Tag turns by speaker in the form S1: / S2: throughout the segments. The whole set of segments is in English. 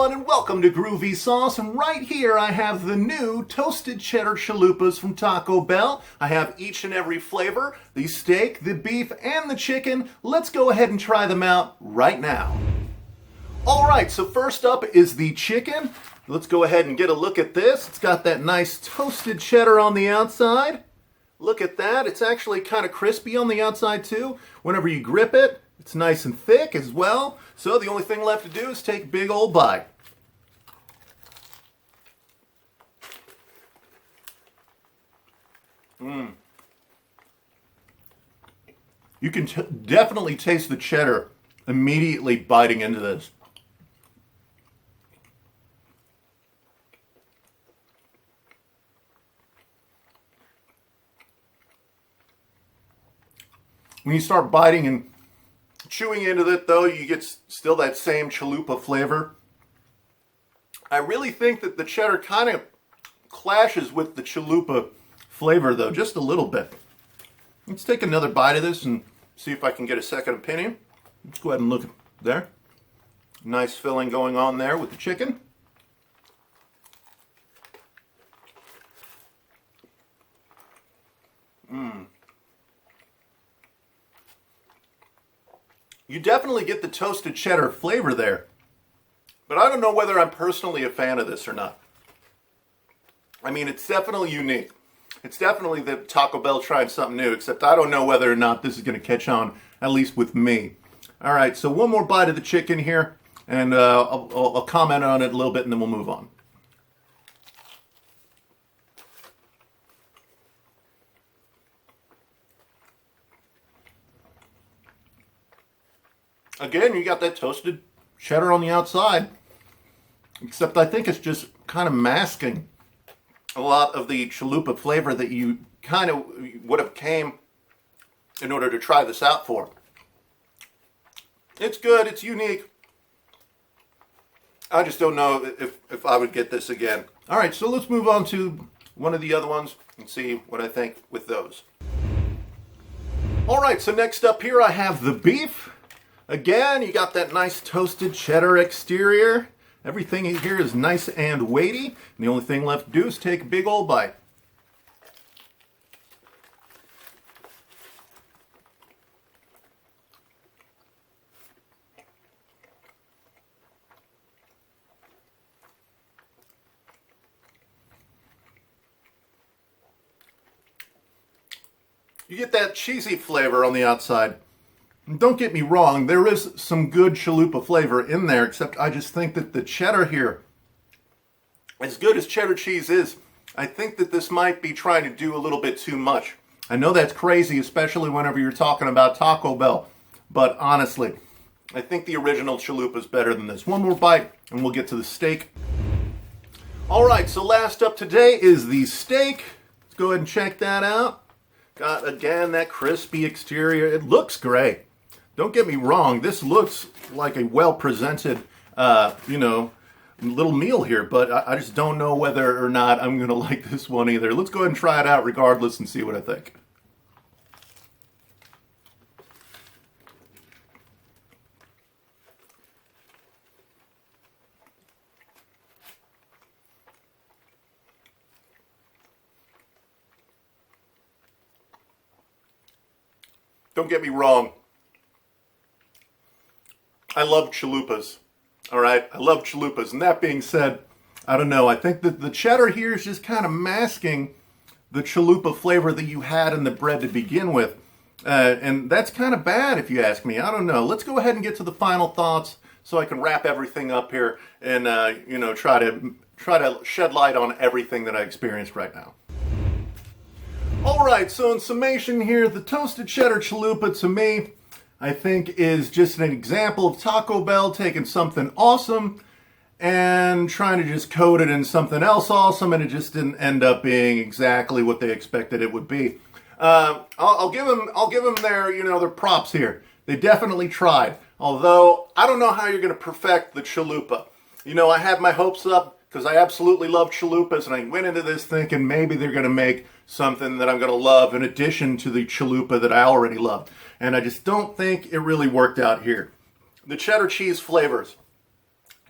S1: everyone, and welcome to Groovy Sauce. And right here I have the new Toasted Cheddar Chalupas from Taco Bell. I have each and every flavor, the steak, the beef, and the chicken. Let's go ahead and try them out right now. Alright, so first up is the chicken. Let's go ahead and get a look at this. It's got that nice toasted cheddar on the outside. Look at that. It's actually kind of crispy on the outside too. Whenever you grip it, it's nice and thick as well. So the only thing left to do is take a big old bite. You can definitely taste the cheddar immediately biting into this. When you start biting and chewing into it, though, you get still that same chalupa flavor. I really think that the cheddar kind of clashes with the chalupa flavor, though, just a little bit. Let's take another bite of this and see if I can get a second opinion. Let's go ahead and look there. Nice filling going on there with the chicken. You definitely get the toasted cheddar flavor there, but I don't know whether I'm personally a fan of this or not. I mean, it's definitely unique. It's definitely the Taco Bell trying something new, except I don't know whether or not this is going to catch on, at least with me. All right, so one more bite of the chicken here, and I'll comment on it a little bit, and then we'll move on. Again, you got that toasted cheddar on the outside, except I think it's just kind of masking a lot of the chalupa flavor that you kind of would have came in order to try this out for. It's good, it's unique. I just don't know if I would get this again. All right, so let's move on to one of the other ones and see what I think with those. All right, so next up here I have the beef. Again, you got that nice toasted cheddar exterior. Everything in here is nice and weighty. And the only thing left to do is take a big old bite. You get that cheesy flavor on the outside. Don't get me wrong, there is some good chalupa flavor in there, except I just think that the cheddar here, as good as cheddar cheese is, I think that this might be trying to do a little bit too much. I know that's crazy, especially whenever you're talking about Taco Bell, but honestly, I think the original chalupa is better than this. One more bite, and we'll get to the steak. All right, so last up today is the steak. Let's go ahead and check that out. Got, again, that crispy exterior. It looks great. Don't get me wrong, this looks like a well-presented, little meal here, but I just don't know whether or not I'm going to like this one either. Let's go ahead and try it out regardless and see what I think. Don't get me wrong. I love chalupas, all right? I love chalupas. And that being said, I don't know. I think that the cheddar here is just kind of masking the chalupa flavor that you had in the bread to begin with. And that's kind of bad if you ask me. I don't know. Let's go ahead and get to the final thoughts so I can wrap everything up here and, try to shed light on everything that I experienced right now. All right, so in summation here, the Toasted Cheddar Chalupa to me, I think is just an example of Taco Bell taking something awesome and trying to just coat it in something else awesome, and it just didn't end up being exactly what they expected it would be. I'll give them their props here. They definitely tried. Although I don't know how you're going to perfect the chalupa. I had my hopes up because I absolutely love chalupas, and I went into this thinking maybe they're going to make something that I'm going to love in addition to the chalupa that I already love. And I just don't think it really worked out here. The cheddar cheese flavors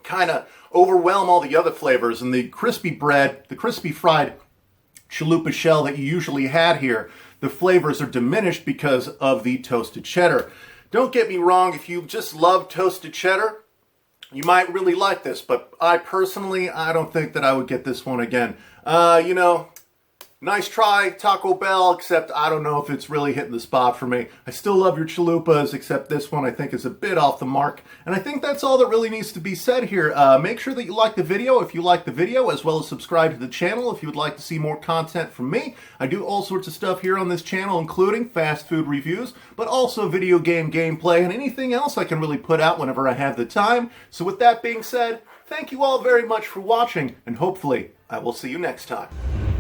S1: kind of overwhelm all the other flavors. And the crispy bread, the crispy fried chalupa shell that you usually had here, the flavors are diminished because of the toasted cheddar. Don't get me wrong, if you just love toasted cheddar, you might really like this, but I don't think that I would get this one again. You know, nice try, Taco Bell, except I don't know if it's really hitting the spot for me. I still love your chalupas, except this one I think is a bit off the mark. And I think that's all that really needs to be said here. Make sure that you like the video if you like the video, as well as subscribe to the channel if you would like to see more content from me. I do all sorts of stuff here on this channel, including fast food reviews, but also video game gameplay and anything else I can really put out whenever I have the time. So with that being said, thank you all very much for watching, and hopefully I will see you next time.